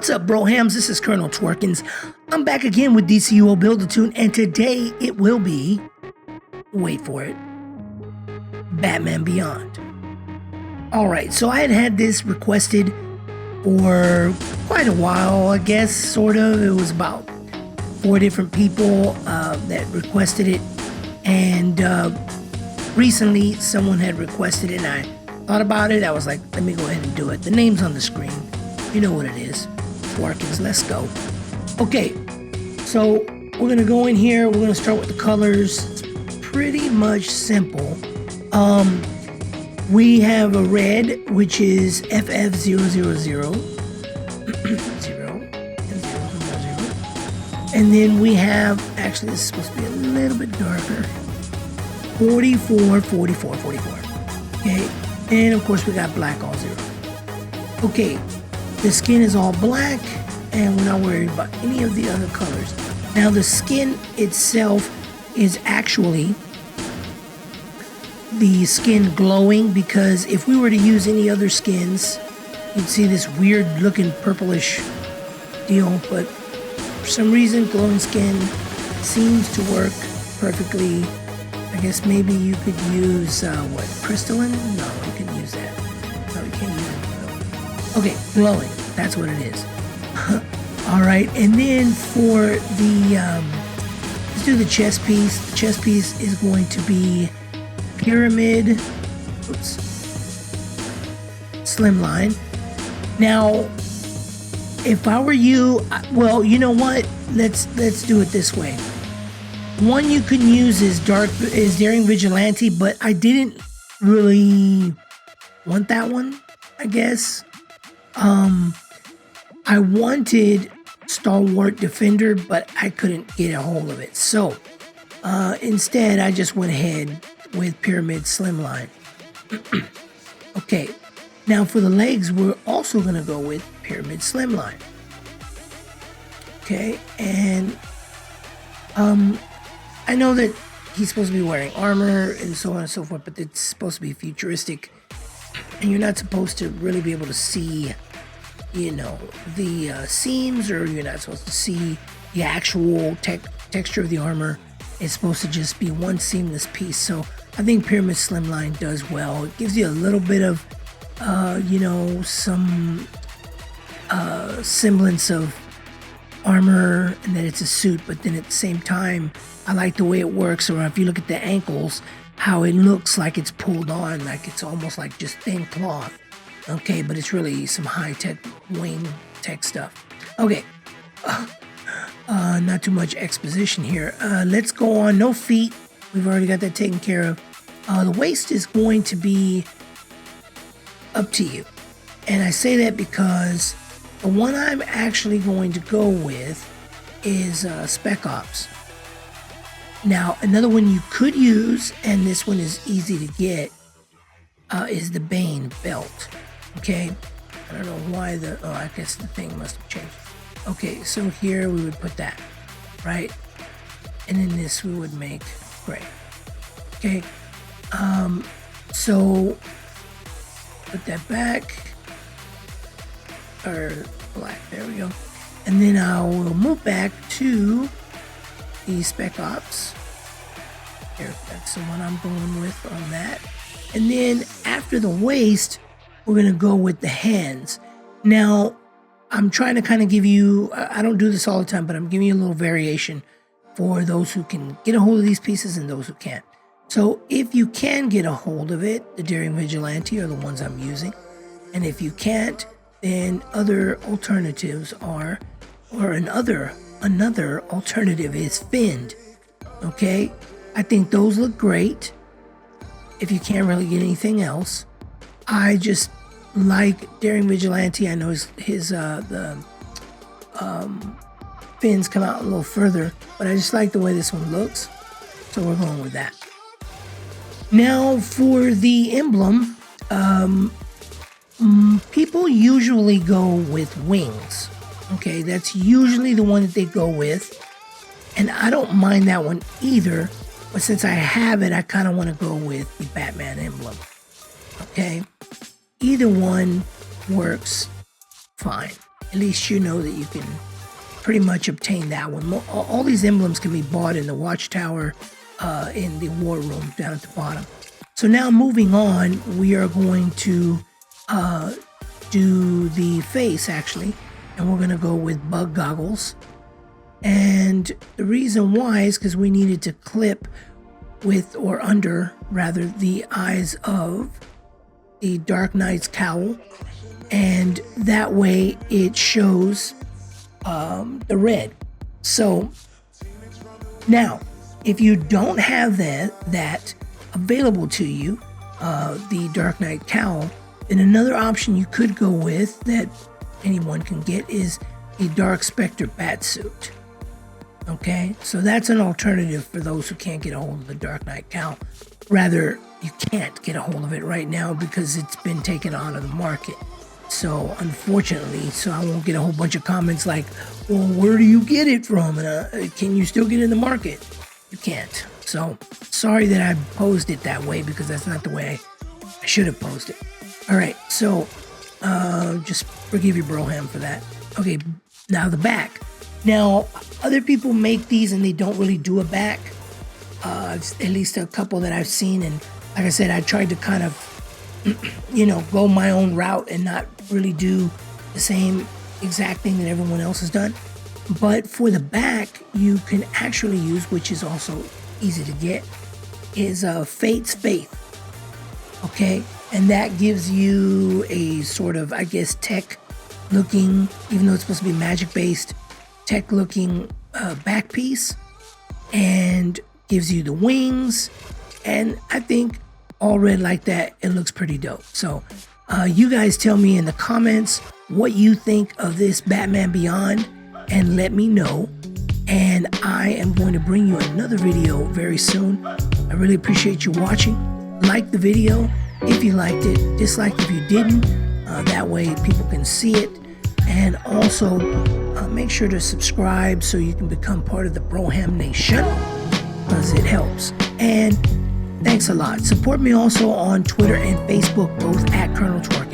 What's up, Brohams? This is Colonel Twerkins. I'm back again with DCUO Build a Toon, and today it will be, wait for it, Batman Beyond. Alright, so I had this requested for quite a while, I guess, sort of. It was about 4 different people that requested it, and recently someone had requested it, and I thought about it. I was like, let me go ahead and do it. The name's on the screen. You know what it is. Twerkins, let's go. Okay, so we're gonna go in here. We're gonna start with the colors. It's pretty much simple. We have a red, which is FF000, 0 and 0. And then we have, actually this is supposed to be a little bit darker, 44, 44, 44. Okay, and of course we got black all 0. Okay, the skin is all black, and we're not worried about any of the other colors. Now the skin itself is actually the skin glowing, because if we were to use any other skins, you'd see this weird looking purplish deal, but for some reason glowing skin seems to work perfectly. I guess maybe you could use, what, crystalline? No, you can use that. No, you can't use it. Okay, glowing, that's what it is. Alright, and then for the, let's do the chest piece. The chest piece is going to be pyramid, oops, slimline. Now, if I were you, well, you know what? Let's do it this way. One you can use is Daring Vigilante, but I didn't really want that one, I guess. I wanted Stalwart Defender, but I couldn't get a hold of it. So, instead, I just went ahead with Pyramid Slimline. Okay, now for the legs, we're also going to go with Pyramid Slimline. Okay, and I know that he's supposed to be wearing armor and so on and so forth, but it's supposed to be futuristic, and you're not supposed to really be able to see, you know, the seams, or you're not supposed to see the actual texture of the armor. It's supposed to just be one seamless piece. So I think Pyramid Slimline does well. It gives you a little bit of, you know, some semblance of armor and that it's a suit, but then at the same time, I like the way it works. Or if you look at the ankles, how it looks like it's pulled on, like it's almost like just thin cloth. Okay, but it's really some high-tech wing tech stuff. Okay, not too much exposition here. Let's go on. No feet. We've already got that taken care of. The waist is going to be up to you. And I say that because the one I'm actually going to go with is Spec Ops. Now, another one you could use, and this one is easy to get, is the Bane Belt. Okay, I don't know why I guess the thing must have changed. Okay, so here we would put that, right? And then this we would make gray. Okay, so put that back, or black, there we go. And then I will move back to the Spec Ops. Here, that's the one I'm going with on that. And then after the waist, we're gonna go with the hands. Now, I'm trying to kind of give you, I don't do this all the time, but I'm giving you a little variation for those who can get a hold of these pieces and those who can't. So if you can get a hold of it, the Daring Vigilante are the ones I'm using. And if you can't, then other alternatives are, or another alternative is Finned. Okay, I think those look great if you can't really get anything else. I just like Daring Vigilante. I know his the fins come out a little further, but I just like the way this one looks, so we're going with that. Now for the emblem, people usually go with wings. Okay, that's usually the one that they go with, and I don't mind that one either, but since I have it, I kind of want to go with the Batman emblem. Okay, either one works fine. at least you know that you can pretty much obtain that one. All these emblems can be bought in the Watchtower, in the war room down at the bottom. So now moving on, we are going to do the face actually, and we're going to go with bug goggles. And the reason why is because we needed to clip with, or under rather, the eyes of the Dark Knight's cowl, and that way it shows the red. So now if you don't have that available to you, the Dark Knight cowl, then another option you could go with that anyone can get is a Dark Spectre batsuit. Okay, so that's an alternative for those who can't get a hold of the Dark Knight cowl. Rather, you can't get a hold of it right now because it's been taken out of the market. So unfortunately, so I won't get a whole bunch of comments like, well, where do you get it from? And can you still get it in the market? You can't. So sorry that I posed it that way, because that's not the way I should have posed it. All right, so just forgive your Broham for that. Okay, now the back. Now, other people make these and they don't really do a back. At least a couple that I've seen. And like I said, I tried to kind of, go my own route and not really do the same exact thing that everyone else has done. But for the back, you can actually use, which is also easy to get, is Fate's Faith. Okay, and that gives you a sort of, I guess, tech looking, even though it's supposed to be magic based, tech looking back piece, and gives you the wings. And I think all red like that, it looks pretty dope. So you guys tell me in the comments what you think of this Batman Beyond, and let me know. And I am going to bring you another video very soon. I really appreciate you watching. Like the video if you liked it, dislike if you didn't, that way people can see it. And also make sure to subscribe so you can become part of the Broham Nation, because it helps. And thanks a lot. Support me also on Twitter and Facebook, both at Colonel Twerk.